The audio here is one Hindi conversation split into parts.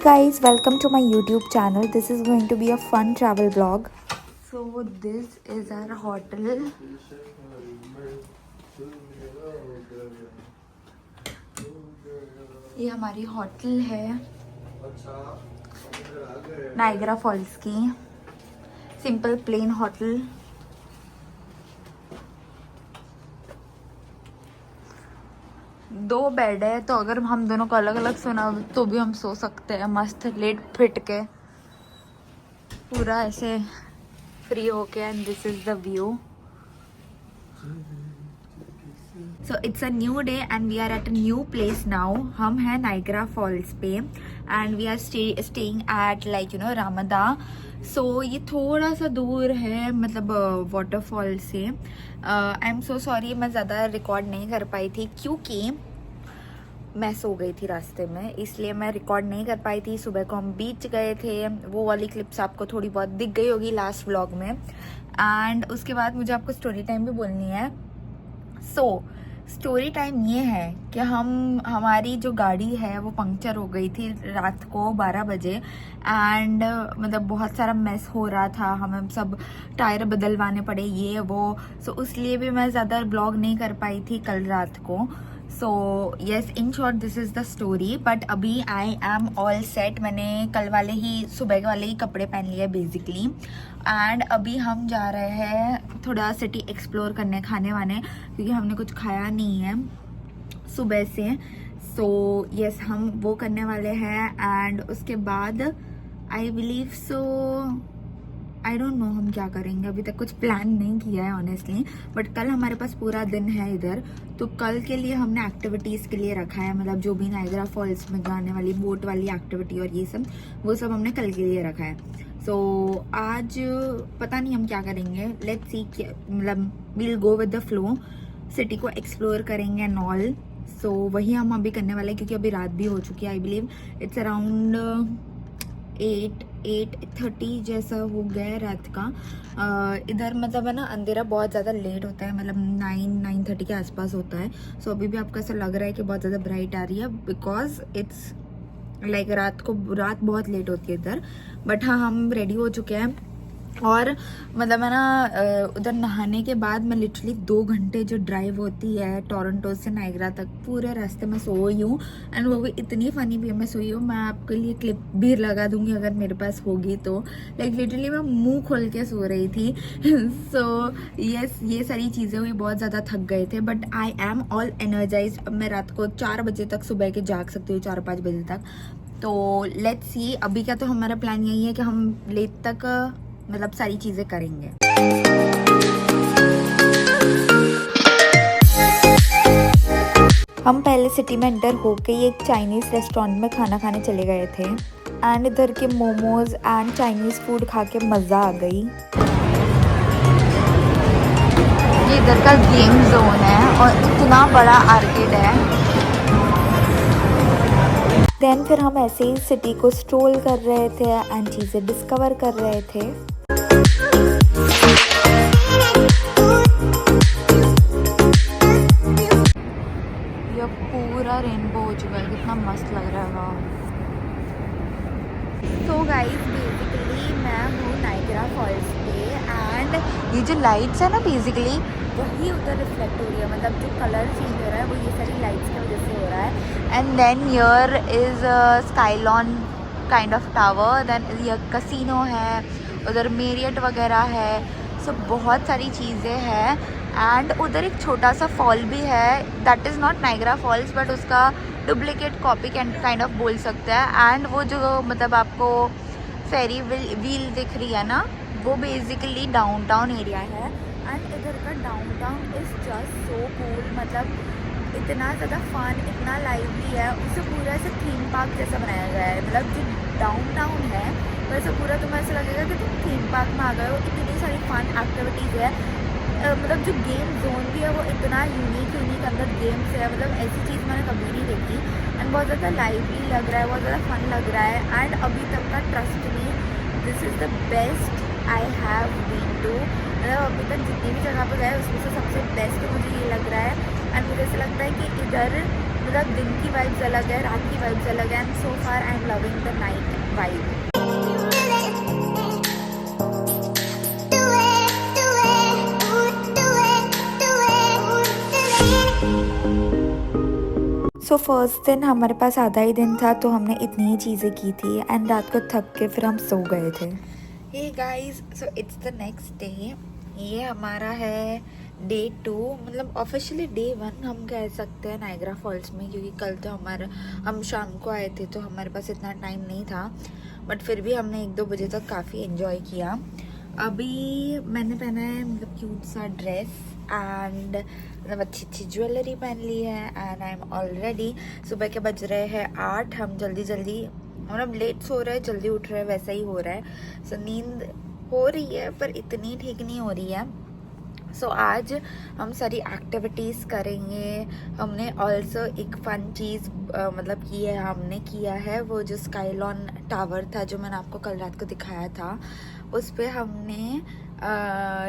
guys, welcome to my YouTube channel. This is going to be a fun travel vlog. So this is our hotel. ये हमारी होटल है नायग्रा फॉल्स की सिंपल प्लेन होटल। दो बेड है तो अगर हम दोनों को अलग अलग सोना तो भी हम सो सकते हैं मस्त लेट फिट के पूरा ऐसे फ्री होके। And this is the view. So it's a new day and we are at a new place now. हम हैं नायग्रा फॉल्स पे and we are staying at like you know Ramada. So ये थोड़ा सा दूर है मतलब वाटरफॉल से। आई एम सो सॉरी मैं ज़्यादा रिकॉर्ड नहीं कर पाई थी क्योंकि मैं सो गई थी रास्ते में, इसलिए मैं रिकॉर्ड नहीं कर पाई थी। सुबह को हम बीच गए थे, वो वाली क्लिप्स आपको थोड़ी बहुत दिख गई होगी लास्ट व्लॉग में। एंड उसके बाद मुझे आपको स्टोरी टाइम भी बोलनी है। सो स्टोरी टाइम ये है कि हमारी जो गाड़ी है वो पंक्चर हो गई थी रात को 12 बजे। एंड मतलब बहुत सारा मेस हो रहा था, हमें सब टायर बदलवाने पड़े ये वो। सो इसलिए भी मैं ज़्यादा ब्लॉग नहीं कर पाई थी कल रात को। So yes, in short this is the story. But अभी आई एम ऑल सेट। मैंने कल वाले ही सुबह के वाले ही कपड़े पहन लिए बेसिकली। एंड अभी हम जा रहे हैं थोड़ा सिटी एक्सप्लोर करने, खाने वाने, क्योंकि हमने कुछ खाया नहीं है सुबह से। सो येस, हम वो करने वाले हैं। एंड उसके बाद I believe so I don't know हम क्या करेंगे, अभी तक कुछ प्लान नहीं किया है ऑनेस्टली। बट कल हमारे पास पूरा दिन है इधर, तो कल के लिए हमने एक्टिविटीज़ के लिए रखा है, मतलब जो भी नायग्रा फॉल्स में जाने वाली बोट वाली एक्टिविटी और ये सब वो सब हमने कल के लिए रखा है। सो आज पता नहीं हम क्या करेंगे, लेट्स सी। मतलब we'll go with the flow, city को एक्सप्लोर करेंगे एंड ऑल। सो वही हम अभी करने वाले हैं क्योंकि अभी रात भी हो चुकी है। आई बिलीव इट्स अराउंड 8:30 जैसा हो गया है रात का। इधर मतलब है ना अंधेरा बहुत ज़्यादा लेट होता है, मतलब 9-9:30 के आसपास होता है। सो अभी भी आपको ऐसा लग रहा है कि बहुत ज़्यादा ब्राइट आ रही है बिकॉज इट्स लाइक रात बहुत लेट होती है इधर। बट हाँ, हम रेडी हो चुके हैं। और मतलब है ना उधर नहाने के बाद मैं लिटरली 2 घंटे जो ड्राइव होती है टोरंटो से नायग्रा तक, पूरे रास्ते में सोई हूँ। एंड वो भी इतनी फनी भी मैं सोई हूँ, मैं आपके लिए क्लिप भी लगा दूंगी अगर मेरे पास होगी तो। लाइक लिटरली मैं मुंह खोल के सो रही थी। सो यस, ये सारी चीज़ें हुई, बहुत ज़्यादा थक गए थे। But I am all energise. अब मैं रात को 4 बजे तक सुबह के जाग सकती हूँ, 4-5 बजे तक। तो लेट्स सी। अभी का तो हमारा प्लान यही है कि हम लेट तक मतलब सारी चीजें करेंगे। हम पहले सिटी में एंटर होके एक चाइनीज रेस्टोरेंट में खाना खाने चले गए थे। एंड इधर के मोमोज एंड चाइनीज फूड खा के मज़ा आ गई। ये इधर का गेम जोन है और इतना बड़ा आर्केड है। देन फिर हम ऐसे ही सिटी को स्ट्रोल कर रहे थे एंड चीज़ें डिस्कवर कर रहे थे। ये पूरा रेनबो हो चुका है, कितना मस्त लग रहा है। तो गाइस बेसिकली मैं हूँ नायग्रा फॉल्स पे एंड ये जो लाइट्स है ना बेसिकली वही उधर रिफ्लेक्ट हो रही है, मतलब जो कलर चेंज हो रहा है वो ये सारी लाइट्स की वजह से हो रहा है। And then here is Skylon kind of tower. Then ये कसिनो है, उधर मेरियट वगैरह है। सो बहुत सारी चीज़ें हैं। एंड उधर एक छोटा सा फॉल भी है, that is not Niagara false but उसका डुप्लीकेट कॉपी काइंड ऑफ बोल सकते हैं। एंड वो जो मतलब आपको फेरी व्हील दिख रही है ना, वो बेसिकली डाउनटाउन एरिया है। एंड इधर का downtown is just so cool, मतलब इतना ज़्यादा फन, इतना लाइवली है। उसे पूरा ऐसे थीम पार्क जैसा बनाया गया है। मतलब जो डाउनटाउन है वैसे पूरा तुम्हें ऐसा लगेगा कि तुम थीम पार्क में आ गए हो। इतनी सारी फन एक्टिविटीज़ है। मतलब जो गेम जोन भी है वो इतना यूनिक अंदर गेम्स है, मतलब ऐसी चीज़ मैंने कभी नहीं देखी। एंड बहुत ज़्यादा लाइवली लग रहा है, बहुत ज़्यादा फन लग रहा है। एंड अभी तक का trust me, this is the best I have been to. मतलब अभी तक जितनी भी जगह पर गए उसमें से सबसे बेस्ट मुझे ये लग रहा है। एंड मुझे ऐसा लगता है कि इधर मतलब दिन की वाइब्स अलग है, रात की वाइब्स अलग है, and so far I am loving the night vibe. So first दिन हमारे पास आधा ही दिन था, तो हमने इतनी ही चीज़ें की थी एंड रात को थक के फिर हम सो गए थे। Hey guys, so it's the next day. ये हमारा है डे 2, मतलब ऑफिशियली डे 1 हम कह सकते हैं नायग्रा फॉल्स में, क्योंकि कल तो हम शाम को आए थे तो हमारे पास इतना टाइम नहीं था, बट फिर भी हमने 1-2 बजे तक काफ़ी इन्जॉय किया। अभी मैंने पहना है मतलब क्यूट सा ड्रेस एंड मतलब अच्छी ज्वेलरी पहन ली है and I am all ready. सुबह के बज रहे हैं 8। हम जल्दी मतलब लेट सो रहे हैं, जल्दी उठ रहे हैं, वैसा ही हो रहा है। सो नींद हो रही है पर इतनी ठीक नहीं हो रही है। सो आज हम सारी एक्टिविटीज़ करेंगे। हमने ऑल्सो एक फ़न चीज़ मतलब हमने किया है, वो जो स्काईलॉन टावर था जो मैंने आपको कल रात को दिखाया था, उस पर हमने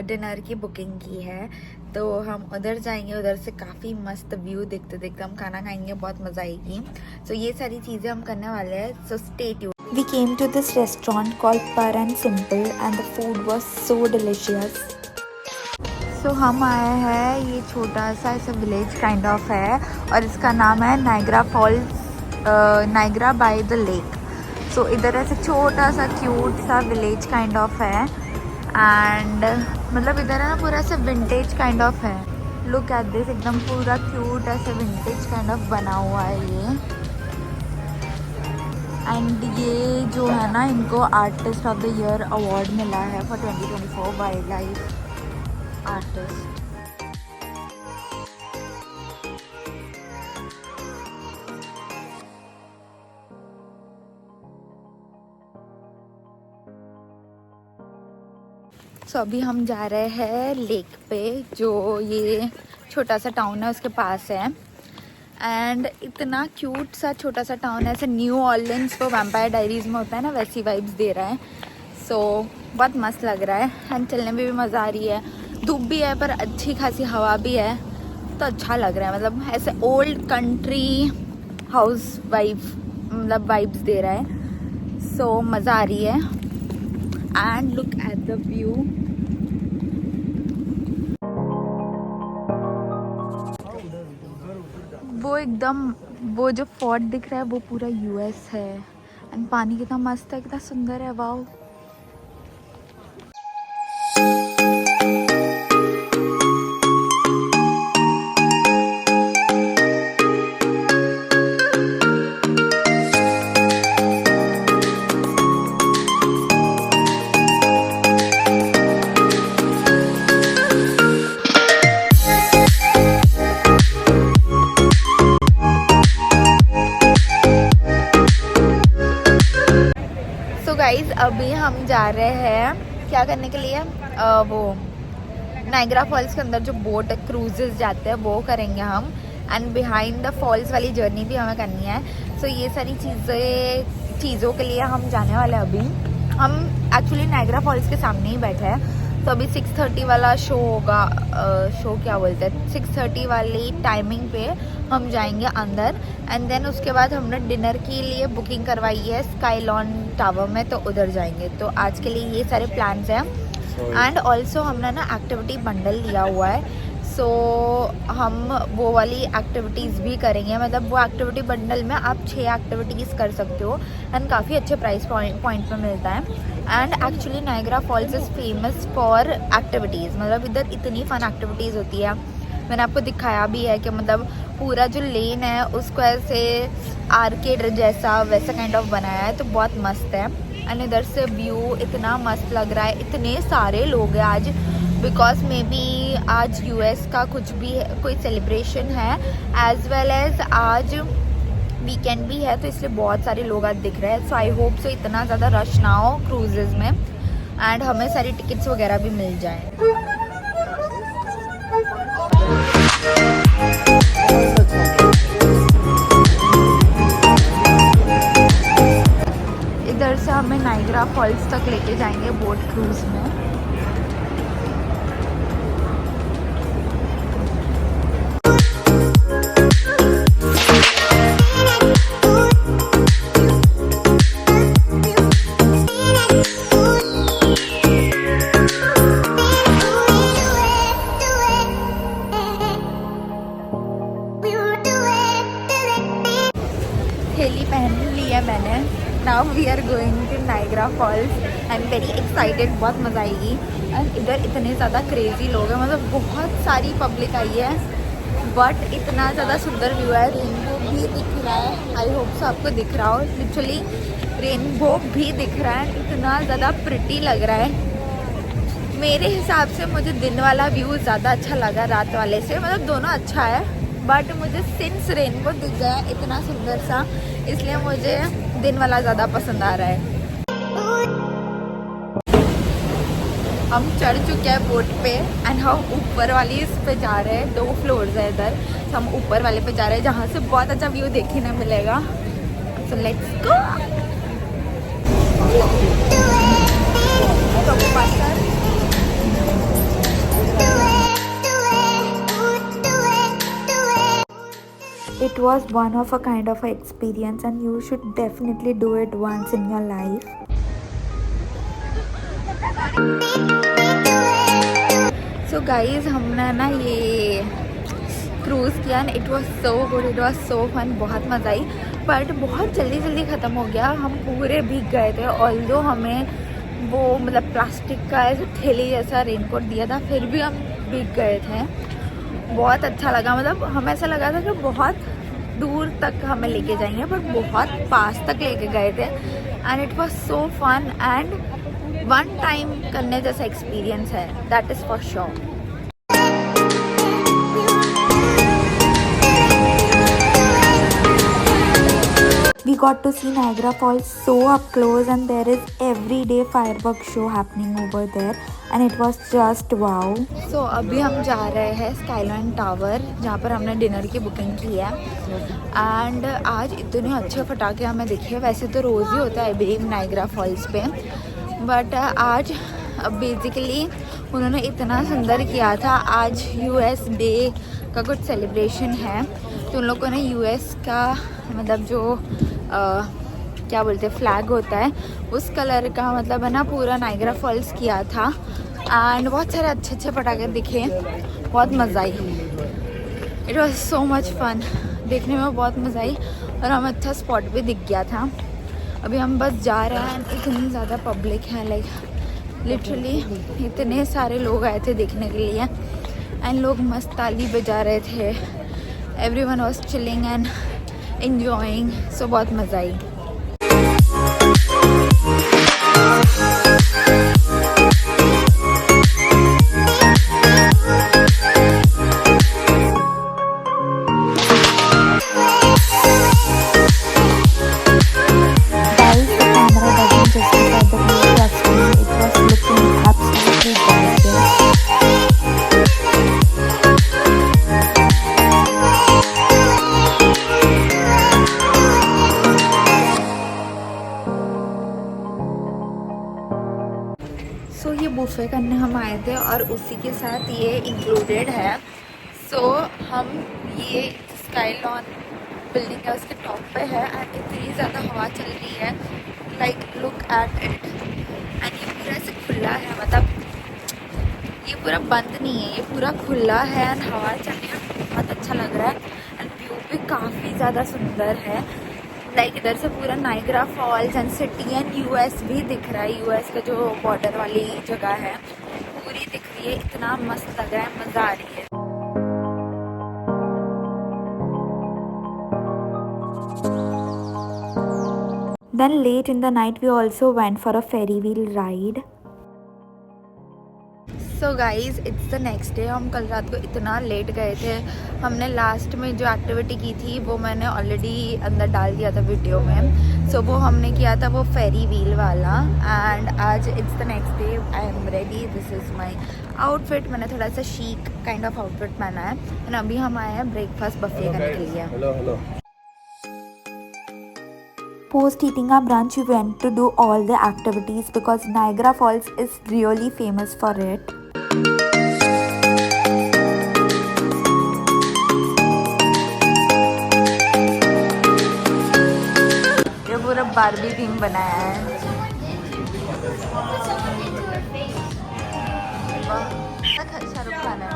डिनर की बुकिंग की है, तो हम उधर जाएंगे। उधर से काफ़ी मस्त व्यू देखते देखते हम खाना खाएंगे, बहुत मज़ा आएगी। सो ये सारी चीज़ें हम करने वाले हैं, so stay tuned. We came to this restaurant called Pur and Simple and the food was so delicious. So हम आए हैं, ये छोटा सा ऐसा विलेज काइंड ऑफ है और इसका नाम है Niagara Falls, Niagara by the lake. So इधर ऐसे छोटा सा क्यूट सा विलेज काइंड ऑफ है एंड मतलब इधर है ना पूरा ऐसे विंटेज काइंड ऑफ है। लुक एट दिस, एकदम पूरा क्यूट ऐसे विंटेज काइंड ऑफ बना हुआ है ये। एंड ये जो है ना, इनको artist of the year award मिला है फॉर 2024 वाइल्ड लाइफ आर्टिस्ट। सो अभी हम जा रहे हैं लेक पे, जो ये छोटा सा टाउन है उसके पास है एंड इतना क्यूट सा छोटा सा टाउन है, ऐसे न्यू ऑर्लिन्स वो वैम्पायर डायरीज में होता है ना, वैसी वाइब्स दे रहा है। सो बहुत मस्त लग रहा है एंड चलने में भी मज़ा आ रही है। धूप भी है पर अच्छी खासी हवा भी है, तो अच्छा लग रहा है। मतलब ऐसे ओल्ड कंट्री हाउस वाइब मतलब वाइब्स दे रहा है, सो मज़ा आ रही है। And look at the view. वो एकदम वो जो फोर्ट दिख रहा है वो पूरा यूएस है एंड पानी कितना मस्त है, कितना सुंदर है, वाओ। गाइज अभी हम जा रहे हैं क्या करने के लिए, वो नायग्रा फॉल्स के अंदर जो बोट क्रूजेस जाते हैं वो करेंगे हम, एंड बिहाइंड द फॉल्स वाली जर्नी भी हमें करनी है। सो ये सारी चीज़ों के लिए हम जाने वाले हैं। अभी हम एक्चुअली नायग्रा फॉल्स के सामने ही बैठे हैं, तो अभी 6:30 वाला शो होगा, शो क्या बोलते हैं, 6:30 वाली टाइमिंग पे हम जाएंगे अंदर एंड देन उसके बाद हमने डिनर के लिए बुकिंग करवाई है स्काईलॉन टावर में, तो उधर जाएंगे। तो आज के लिए ये सारे प्लान्स हैं एंड ऑल्सो हमने ना एक्टिविटी बंडल लिया हुआ है, सो हम वो वाली एक्टिविटीज़ भी करेंगे। मतलब वो एक्टिविटी बंडल में आप 6 एक्टिविटीज़ कर सकते हो एंड काफ़ी अच्छे प्राइस पॉइंट पे मिलता है। And actually Niagara false is famous for activities, मतलब इधर इतनी फ़न एक्टिविटीज़ होती है। मैंने आपको दिखाया भी है कि मतलब पूरा जो लेन है उसको ऐसे आर्केड जैसा वैसा काइंड ऑफ बनाया है, तो बहुत मस्त है। एंड इधर से व्यू इतना मस्त लग रहा है, इतने सारे लोग हैं आज, बिकॉज मे बी आज यूएस का कुछ भी कोई सेलिब्रेशन है, एज वेल एज आज वीकेंड भी है, तो इसलिए बहुत सारे लोग आज दिख रहे हैं। सो आई होप सो इतना ज़्यादा रश ना हो क्रूजेज़ में एंड हमें सारी टिकट्स वगैरह भी मिल जाए। इधर से हमें नायग्रा फॉल्स तक लेके जाएंगे बोट क्रूज में। एक्साइटेड, बहुत मज़ा आएगी। एंड इधर इतने ज़्यादा क्रेजी लोग हैं, मतलब बहुत सारी पब्लिक आई है, बट इतना ज़्यादा सुंदर व्यू है। रेनबो भी दिख रहा है, आई होप सो आपको दिख रहा हो। लिटरली रेनबो भी दिख रहा है, इतना ज़्यादा प्रिटी लग रहा है। मेरे हिसाब से मुझे दिन वाला व्यू ज़्यादा अच्छा लगा रात वाले से, मतलब दोनों अच्छा है, बट मुझे सिंस रेनबो दिख गया इतना सुंदर सा, इसलिए मुझे दिन वाला ज़्यादा पसंद आ रहा है। हम चढ़ चुके हैं बोट पे एंड हम ऊपर वाली इस पे जा रहे हैं। 2 फ्लोर्स है इधर, तो हम ऊपर वाले पे जा रहे हैं जहाँ से बहुत अच्छा व्यू देखने मिलेगा। So let's go. It was one of a kind of a experience and you should definitely do it once in your life. So guys, हमने ना ये क्रूज़ किया and it was so good, it was so fun, बहुत मज़ा आई, बट बहुत जल्दी जल्दी ख़त्म हो गया। हम पूरे भीग गए थे, ऑल्दो हमें वो मतलब प्लास्टिक का ऐसे थैली जैसा रेनकोट दिया था, फिर भी हम भीग गए थे। बहुत अच्छा लगा, मतलब हमें ऐसा लगा था कि बहुत दूर तक हमें लेके जाएंगे, बट बहुत पास तक लेके गए थे and it was so fun and one time करने जैसा एक्सपीरियंस है, that is for sure. We got to see Niagara Falls so up close and there is everyday fireworks show happening over there and it was just wow. So अभी हम जा रहे हैं स्काईलाइन टावर, जहाँ पर हमने डिनर की बुकिंग की है एंड आज इतने अच्छे पटाखे हमें दिखे। वैसे तो रोज़ ही होता है एवरी नाइग्रा फॉल्स पे, बट आज बेसिकली उन्होंने इतना सुंदर किया था। आज US डे का कुछ सेलिब्रेशन है, तो उन लोगों ने US का मतलब जो क्या बोलते हैं फ्लैग होता है उस कलर का मतलब है ना पूरा नाइग्रा फॉल्स किया था एंड बहुत सारे अच्छे अच्छे पटाखे दिखे, बहुत मज़ा आई। It was so much fun, देखने में बहुत मज़ा आई और हमें अच्छा स्पॉट भी दिख गया था। अभी हम बस जा रहे हैं, इतनी ज़्यादा पब्लिक है, लाइक लिटरली इतने सारे लोग आए थे देखने के लिए एंड लोग मस्त ताली बजा रहे थे, everyone was chilling and enjoying, so बहुत मज़ा आई। सो ये बुफे करने हम आए थे और उसी के साथ ये इंक्लूडेड है। सो हम ये स्काईलॉन बिल्डिंग है उसके टॉप पे है एंड इतनी ज़्यादा हवा चल रही है, like look at it and ये पूरा ऐसे खुला है, मतलब ये पूरा बंद नहीं है, ये पूरा खुला है एंड हवा चल रही है, बहुत अच्छा लग रहा है एंड व्यू भी काफ़ी ज़्यादा सुंदर है। लाइक इधर से पूरा Niagara falls and city and US भी दिख रहा है, US का जो बॉर्डर वाली जगह है पूरी दिख रही है, इतना मस्त लग रहा है, मज़ा आ रही है। Then late in the night we also went for a ferry wheel ride. So guys it's the next day. हम कल रात को इतना लेट गए थे, हमने लास्ट में जो एक्टिविटी की थी वो मैंने ऑलरेडी अंदर डाल दिया था वीडियो में। सो वो हमने किया था वो फेरी व्हील वाला एंड आज it's the next day, I am ready, this is my outfit. मैंने थोड़ा सा शीक काइंड ऑफ आउटफिट पहना है एंड अभी हम आए हैं ब्रेकफास्ट बफे करने के लिए। Hello Post eating our brunch, we went to do all the activities because Niagara Falls is really famous for it. ये पूरा बार्बी थीम बनाया है। शाहरुख खान है।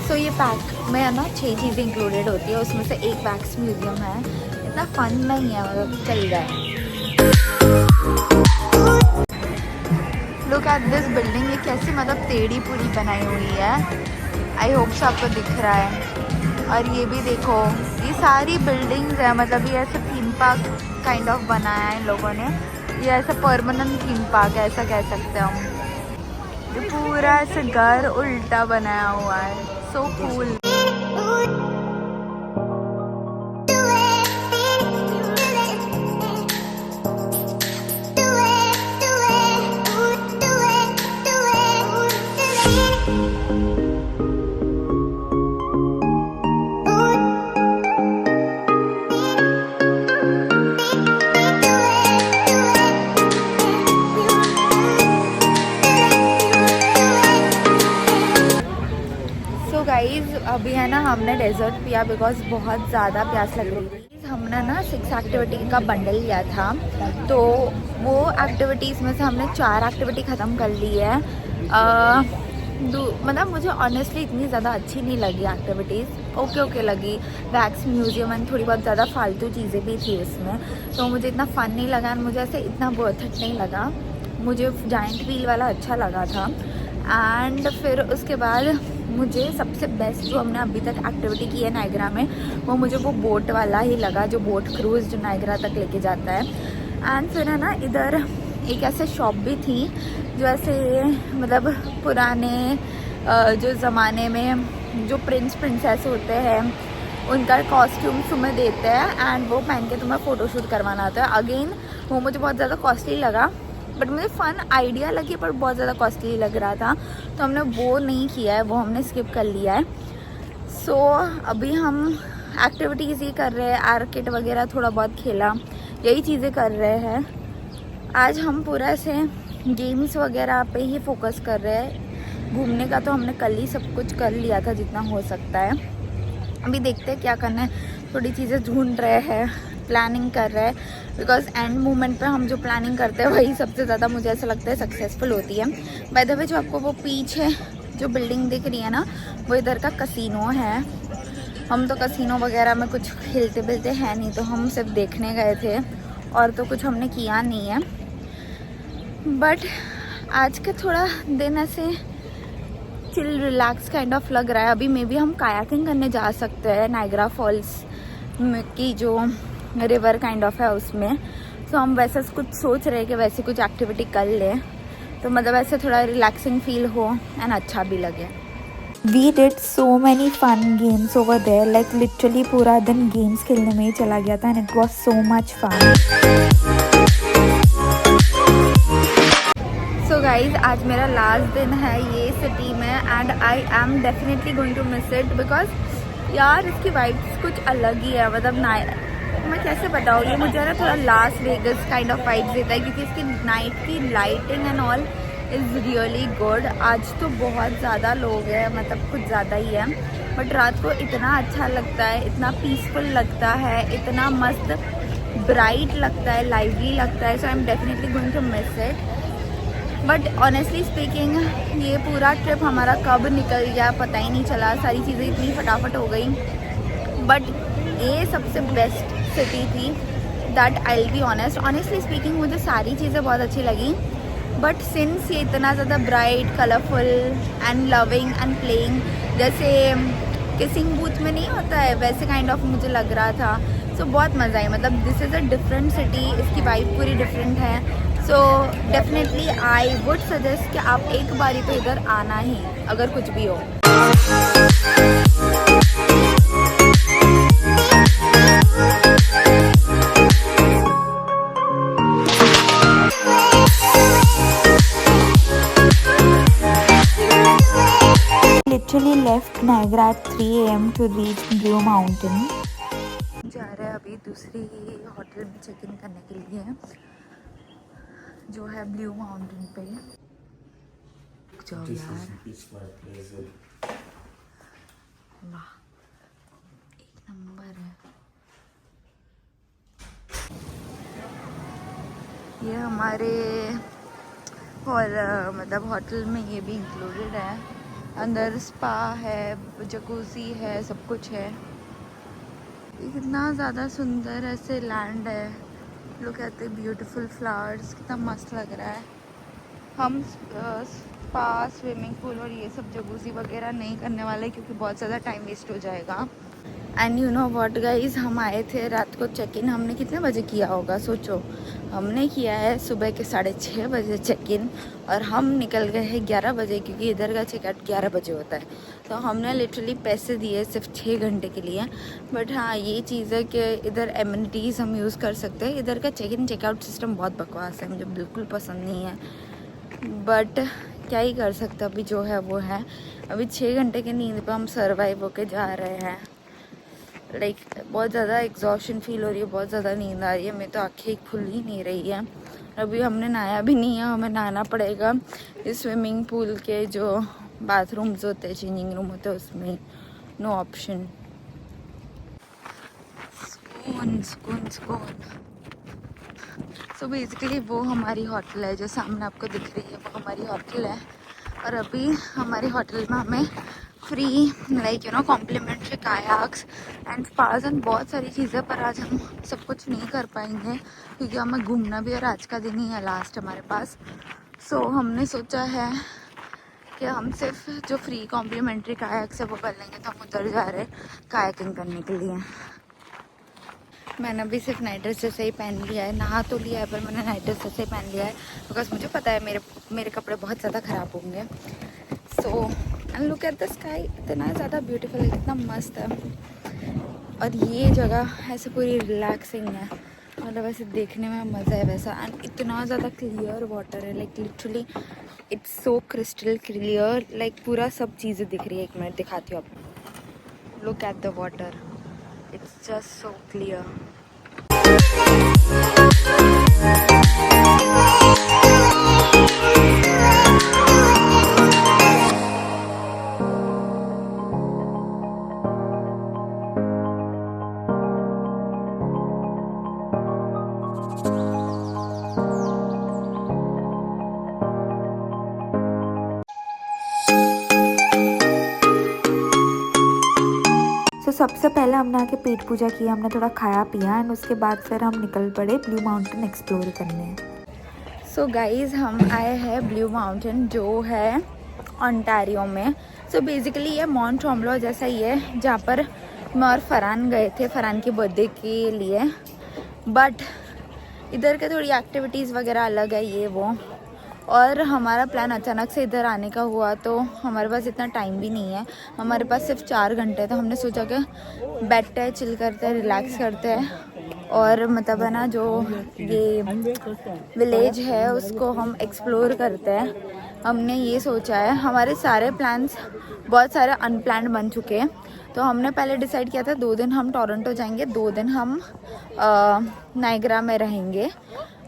तो ये पैक में ना 6 चीज़ें इंक्लूडेड होती है, उसमें से एक वैक्स म्यूजियम है। इतना फन नहीं है, मतलब चल रहा है। लुक एट दिस बिल्डिंग, ये कैसी मतलब टेढ़ी पूरी बनाई हुई है। आई होप सो आपको दिख रहा है। और ये भी देखो, ये सारी बिल्डिंग्स है, मतलब ये ऐसे थीम पार्क काइंड ऑफ बनाया है इन लोगों ने। ये ऐसा परमानेंट थीम पार्क है, ऐसा कह सकते हैं हम। ये पूरा ऐसे घर उल्टा बनाया हुआ है, सो कूल। अभी है ना हमने डेजर्ट पिया बिकॉज बहुत ज़्यादा प्यास लग रही थी। हमने ना 6 एक्टिविटी का बंडल लिया था, तो वो एक्टिविटीज़ में से हमने 4 एक्टिविटी ख़त्म कर ली है। मतलब मुझे ऑनेस्टली इतनी ज़्यादा अच्छी नहीं लगी एक्टिविटीज़, ओके लगी। वैक्स म्यूजियम एंड थोड़ी बहुत ज़्यादा फालतू चीज़ें भी थी उसमें, तो मुझे इतना फ़न नहीं लगा, मुझे ऐसे इतना वर्थ इट नहीं लगा। मुझे जाइंट व्हील वाला अच्छा लगा था। एंड फिर उसके बाद मुझे सबसे बेस्ट जो हमने अभी तक एक्टिविटी की है नायग्रा में, वो मुझे वो बोट वाला ही लगा, जो बोट क्रूज़ जो नायग्रा तक लेके जाता है। एंड फिर है ना इधर एक ऐसे शॉप भी थी जो ऐसे मतलब पुराने जो ज़माने में जो प्रिंस प्रिंसेस होते हैं उनका कॉस्ट्यूम तुम्हें देते हैं एंड वो पहन के तुम्हें फ़ोटोशूट करवाना आता है। अगेन वो मुझे बहुत ज़्यादा कॉस्टली लगा, बट मुझे फ़न आइडिया लगी, पर बहुत ज़्यादा कॉस्टली लग रहा था, तो हमने वो नहीं किया है, वो हमने स्किप कर लिया है। सो अभी हम एक्टिविटीज़ ही कर रहे हैं, आर्केड वगैरह थोड़ा बहुत खेला, यही चीज़ें कर रहे हैं। आज हम पूरा ऐसे गेम्स वगैरह पे ही फोकस कर रहे हैं। घूमने का तो हमने कल ही सब कुछ कर लिया था जितना हो सकता है। अभी देखते हैं क्या करना है, थोड़ी चीज़ें ढूंढ रहे हैं, प्लानिंग कर रहे हैं, बिकॉज एंड मोमेंट पे हम जो प्लानिंग करते हैं वही सबसे ज़्यादा मुझे ऐसा लगता है सक्सेसफुल होती है। बाय द वे जो आपको वो पीछे जो बिल्डिंग दिख रही है ना, वो इधर का कसिनो है। हम तो कसिनो वगैरह में कुछ खेलते बिलते हैं नहीं, तो हम सिर्फ देखने गए थे और तो कुछ हमने किया नहीं है। बट आज का थोड़ा दिन ऐसे चिल रिलैक्स काइंड ऑफ लग रहा है। अभी मे बी हम कायाकिंग करने जा सकते हैं नायग्रा फॉल्स की जो रिवर काइंड ऑफ है उसमें, तो हम वैसा कुछ सोच रहे हैं कि वैसे कुछ एक्टिविटी कर लें, तो मतलब ऐसे थोड़ा रिलैक्सिंग फील हो एंड अच्छा भी लगे। We did so many fun games over there, like literally पूरा दिन गेम्स खेलने में ही चला गया था and it was so much fun. So guys आज मेरा लास्ट दिन है ये सिटी में and I am definitely going to miss it, because यार इसकी वाइब्स कुछ अलग ही है। मतलब मैं कैसे बताऊँ, ये मुझे ना थोड़ा Las Vegas kind of vibes देता है, क्योंकि इसकी नाइट की lighting and all is really good. आज तो बहुत ज़्यादा लोग हैं, मतलब कुछ ज़्यादा ही है, बट रात को इतना अच्छा लगता है, इतना पीसफुल लगता है, इतना मस्त ब्राइट लगता है, लाइवली लगता है। So I am definitely going to miss it. But honestly speaking ये पूरा ट्रिप हमारा कब निकल गया पता ही नहीं चला, सारी चीज़ें इतनी फटाफट हो गई। बट ये सबसे बेस्ट सिटी थी, that I will be honest. Honestly speaking मुझे सारी चीज़ें बहुत अच्छी लगी, बट सिंस ये इतना ज़्यादा bright, colourful and loving and playing, जैसे किसिंग बूथ में नहीं होता है वैसे काइंड ऑफ मुझे लग रहा था। सो बहुत मज़ा आई, मतलब this is a different city, इसकी वाइब पूरी डिफरेंट है। So definitely I would suggest कि आप एक बारी तो इधर आना ही, अगर कुछ भी हो। Literally left Niagara at 3 AM to reach Blue Mountain. जा रहे हैं अभी दूसरी होटल में चेक इन करने के लिए, जो है ब्लू माउंटेन पे। जाओ यार, वाह एक नंबर है ये। हमारे और मतलब होटल में ये भी इंक्लूडेड है, अंदर स्पा है, जकूजी है, सब कुछ है। कितना ज़्यादा सुंदर ऐसे लैंड है, look at the beautiful flowers, कितना मस्त लग रहा है। हम स्पा, स्विमिंग पूल और ये सब जगूजी वगैरह नहीं करने वाले क्योंकि बहुत ज़्यादा टाइम वेस्ट हो जाएगा। And you know what guys, हम आए थे रात को चेक इन, हमने कितने बजे किया होगा सोचो। हमने किया है सुबह के 6:30 बजे चेक इन और हम निकल गए हैं 11 बजे क्योंकि इधर का चेकआउट 11 बजे होता है। तो हमने लिटरली पैसे दिए सिर्फ 6 घंटे के लिए। बट हाँ, ये चीज़ है कि इधर एमिनिटीज़ हम यूज़ कर सकते हैं। इधर का चेक इन चेकआउट सिस्टम बहुत बकवास है, मुझे बिल्कुल पसंद नहीं है। बट क्या ही कर सकते, अभी जो है वो है। अभी 6 घंटे की नींद पे हम सर्वाइव होके जा रहे हैं। लाइक बहुत ज़्यादा एग्जॉशन फील हो रही है, बहुत ज़्यादा नींद आ रही है, मेरी तो आँखें खुल ही नहीं रही है। अभी हमने नहाया भी नहीं है, हमें नहाना पड़ेगा। इस स्विमिंग पूल के जो बाथरूम्स होते हैं, चेंजिंग रूम होते हैं, उसमें नो ऑप्शन। सुकून सुकून सुकून। सो बेसिकली वो हमारी होटल है जो सामने आपको दिख रही है, वो हमारी होटल है। और अभी हमारी होटल में हमें free like you know complimentary kayaks and spas and बहुत सारी चीज़ें, पर आज हम सब कुछ नहीं कर पाएंगे क्योंकि हमें घूमना भी और आज का दिन ही है लास्ट हमारे पास। सो हमने सोचा है कि हम सिर्फ जो फ्री कॉम्प्लीमेंट्री कायाक्स है वो कर लेंगे। तो हम उधर जा रहे हैं कायाकिंग करने के लिए। मैंने अभी सिर्फ नाइट ड्रेस जैसे ही पहन लिया है, नहा तो लिया है पर मैंने नाइट ड्रेस जैसे ही पहन लिया है बिकॉज मुझे पता है मेरे कपड़े बहुत ज़्यादा ख़राब होंगे। So and look at the sky, इतना ज़्यादा ब्यूटीफुल है, कितना मस्त है। और ये जगह ऐसे पूरी रिलैक्सिंग है, मतलब ऐसे देखने में मज़ा है वैसा। एंड इतना ज़्यादा क्लियर वाटर है, like literally it's so crystal clear, like पूरा सब चीज़ें दिख रही है। एक मिनट दिखाती हूँ आपको। Look at the water, it's just so clear. तो सबसे पहले हमने आके पेट पूजा की, हमने थोड़ा खाया पिया एंड उसके बाद फिर हम निकल पड़े ब्लू माउंटेन एक्सप्लोर करने। सो गाइज़, हम आए हैं ब्लू माउंटेन जो है ओंटारियो में। सो बेसिकली ये माउंट ट्रम्बलो जैसा ही है जहाँ पर मैं और फरहान गए थे फरहान की बर्थडे के लिए। बट इधर के थोड़ी एक्टिविटीज़ वगैरह अलग है ये वो, और हमारा प्लान अचानक से इधर आने का हुआ तो हमारे पास इतना टाइम भी नहीं है, हमारे पास सिर्फ 4 घंटे। तो हमने सोचा कि बैठते हैं, चिल करते हैं, रिलैक्स करते हैं और मतलब है ना जो ये विलेज है उसको हम एक्सप्लोर करते हैं। हमने ये सोचा है, हमारे सारे प्लान्स बहुत सारे अनप्लान्ड बन चुके हैं। तो हमने पहले डिसाइड किया था 2 दिन हम टोरंटो जाएंगे, 2 दिन हम नायग्रा में रहेंगे।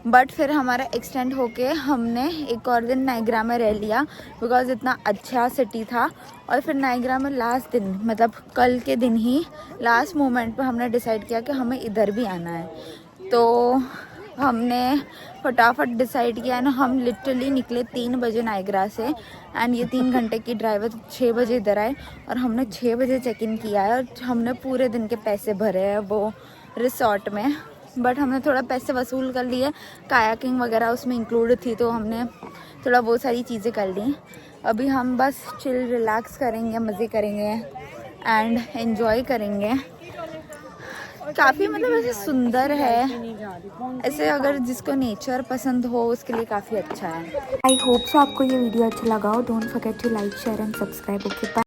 बट फिर हमारा एक्सटेंड होके हमने एक और दिन नायग्रा में रह लिया बिकॉज इतना अच्छा सिटी था। और फिर नायग्रा में लास्ट दिन मतलब कल के दिन ही लास्ट मोमेंट पे हमने डिसाइड किया कि हमें इधर भी आना है। तो हमने फटाफट डिसाइड किया ना, हम लिटरली निकले 3 बजे नायग्रा से एंड ये 3 घंटे की ड्राइव है, तो 6 बजे इधर आए और हमने 6 बजे चेक इन किया है। और हमने पूरे दिन के पैसे भरे हैं वो रिसोर्ट में, बट हमने थोड़ा पैसे वसूल कर लिए, कायाकिंग वगैरह उसमें इंक्लूड थी तो हमने थोड़ा वो सारी चीज़ें कर ली। अभी हम बस चिल रिलैक्स करेंगे, मज़े करेंगे एंड एंजॉय करेंगे। काफ़ी मतलब ऐसे सुंदर है, ऐसे अगर जिसको नेचर पसंद हो उसके लिए काफ़ी अच्छा है। आई होप सो आपको ये वीडियो अच्छा लगा हो। Don't forget to like share and subscribe. Okay bye.